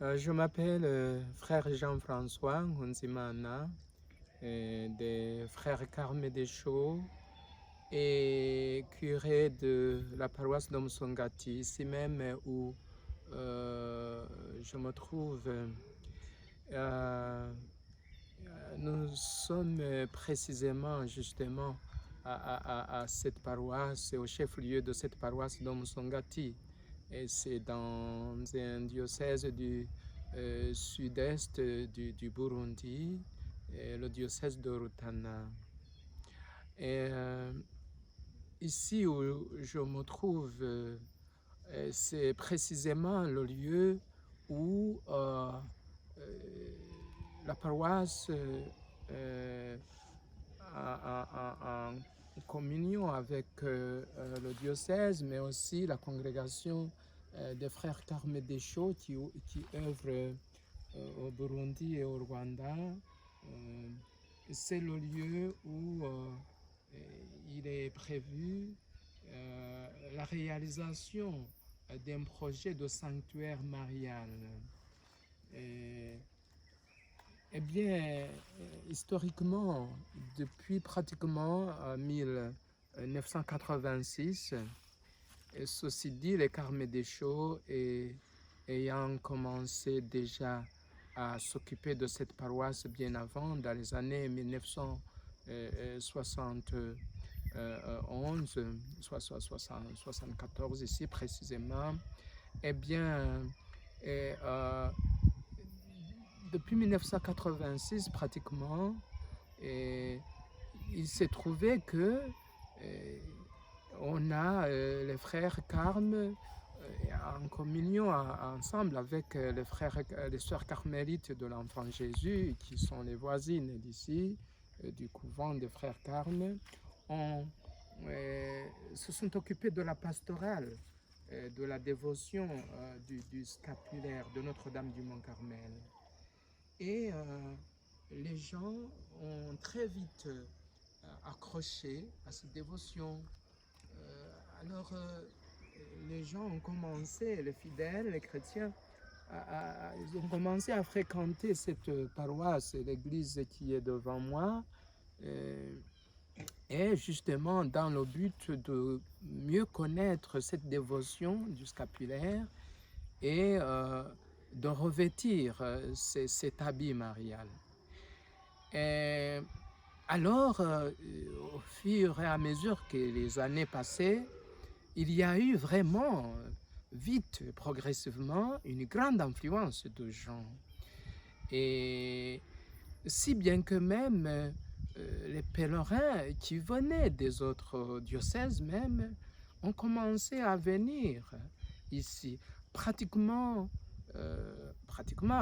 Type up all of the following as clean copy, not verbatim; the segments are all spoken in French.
Je m'appelle frère Jean-François Nzimana, des frères Carme Deschaux et curé de la paroisse d'Omsongati, ici même où je me trouve. Nous sommes précisément justement à cette paroisse, au chef-lieu de cette paroisse d'Omsongati. Et c'est dans un diocèse du sud-est du Burundi, le diocèse de Rutana. Et ici où je me trouve, c'est précisément le lieu où la paroisse en communion avec le diocèse, mais aussi la congrégation des frères Carme Deschaux qui œuvrent au Burundi et au Rwanda. C'est le lieu où il est prévu la réalisation d'un projet de sanctuaire marial. Eh bien, historiquement, depuis pratiquement 1986, ceci dit, les Carme Deschaux ayant commencé déjà à s'occuper de cette paroisse bien avant, dans les années 1971, 74 ici précisément, eh bien, depuis 1986 pratiquement, il s'est trouvé que on a les frères Carme en communion ensemble avec les sœurs carmélites de l'Enfant Jésus, qui sont les voisines d'ici, du couvent des frères Carme, se sont occupés de la pastorale, de la dévotion du scapulaire de Notre-Dame du Mont-Carmel. Et les gens ont très vite accroché à cette dévotion. Alors, les gens ont commencé, les fidèles, les chrétiens, ils ont commencé à fréquenter cette paroisse, l'église qui est devant moi, et justement dans le but de mieux connaître cette dévotion du scapulaire et de revêtir cet habit marial. Et alors, au fur et à mesure que les années passaient, il y a eu vraiment, vite, progressivement, une grande influence de gens. Et si bien que même les pèlerins qui venaient des autres diocèses même ont commencé à venir ici. Pratiquement,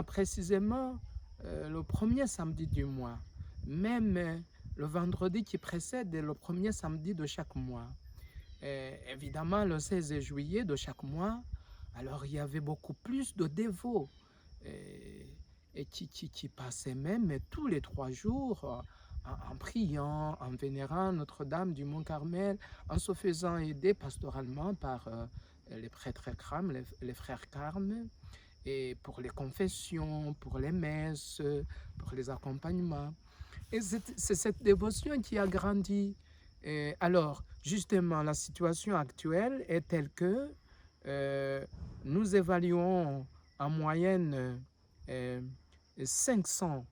précisément, le premier samedi du mois, même le vendredi qui précède le premier samedi de chaque mois. Évidemment, le 16 juillet de chaque mois, alors il y avait beaucoup plus de dévots et qui passaient même tous les 3 jours en priant, en vénérant Notre-Dame du Mont-Carmel, en se faisant aider pastoralement par les prêtres Carme, les frères Carme, et pour les confessions, pour les messes, pour les accompagnements. Et c'est cette dévotion qui a grandi. Et alors, justement, la situation actuelle est telle que nous évaluons en moyenne 500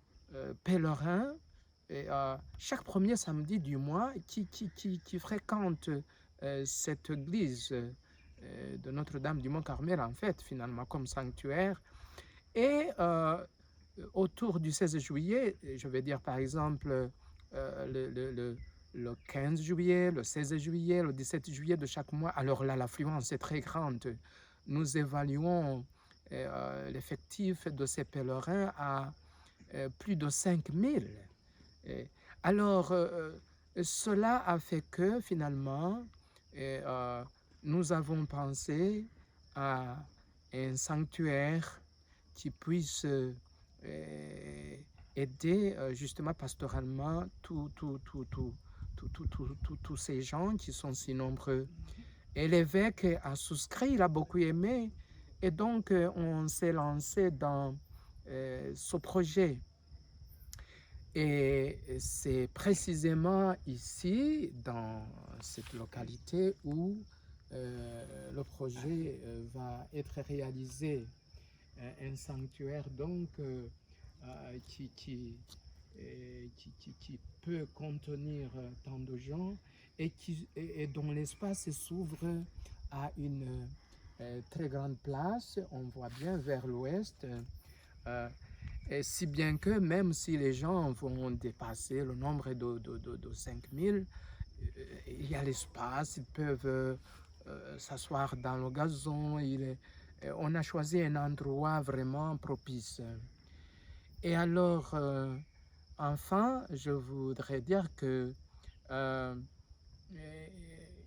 pèlerins chaque premier samedi du mois qui fréquentent cette église de Notre-Dame du Mont-Carmel, en fait, finalement, comme sanctuaire. Et autour du 16 juillet, je vais dire par exemple le 15 juillet, le 16 juillet, le 17 juillet de chaque mois, alors là, l'affluence est très grande. Nous évaluons l'effectif de ces pèlerins à plus de 5000. Alors, cela a fait que finalement, nous avons pensé à un sanctuaire qui puisse aider justement pastoralement tous ces gens qui sont si nombreux. Et l'évêque a souscrit, il a beaucoup aimé Et donc, on s'est lancé dans ce projet. Et c'est précisément ici, dans cette localité, où le projet va être réalisé. Un sanctuaire donc qui peut contenir tant de gens et dont l'espace s'ouvre à une très grande place. On voit bien vers l'ouest. Et si bien que même si les gens vont dépasser le nombre de 5000, il y a l'espace, ils peuvent s'asseoir dans le gazon. On a choisi un endroit vraiment propice. Et alors, enfin, je voudrais dire que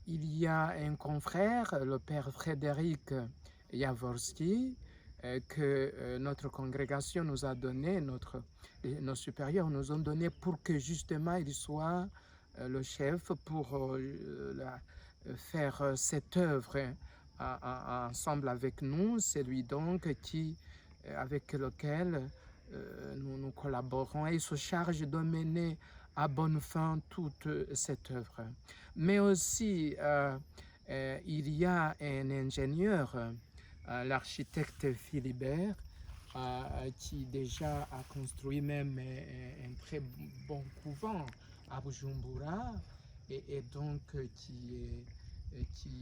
il y a un confrère, le père Frédéric Jaworski, que notre congrégation nous a donné, nos supérieurs nous ont donné pour que justement il soit le chef pour faire cette œuvre ensemble avec nous. C'est lui donc avec lequel nous collaborons et il se charge de mener à bonne fin toute cette œuvre. Mais aussi, il y a un ingénieur, l'architecte Philibert, qui déjà a construit même un très bon couvent à Bujumbura et donc qui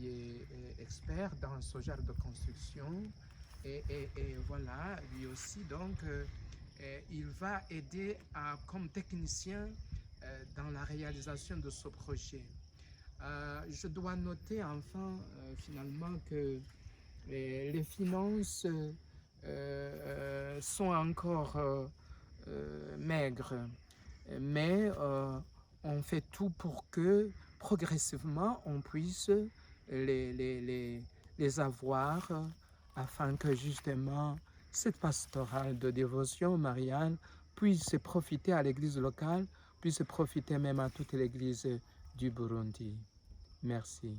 est expert dans ce genre de construction. Et voilà, lui aussi, donc, il va aider comme technicien dans la réalisation de ce projet. Je dois noter enfin, finalement, que les finances sont encore maigres, mais on fait tout pour que progressivement on puisse les avoir afin que justement cette pastorale de dévotion mariale puisse profiter à l'église locale, puisse profiter même à toute l'église du Burundi. Merci.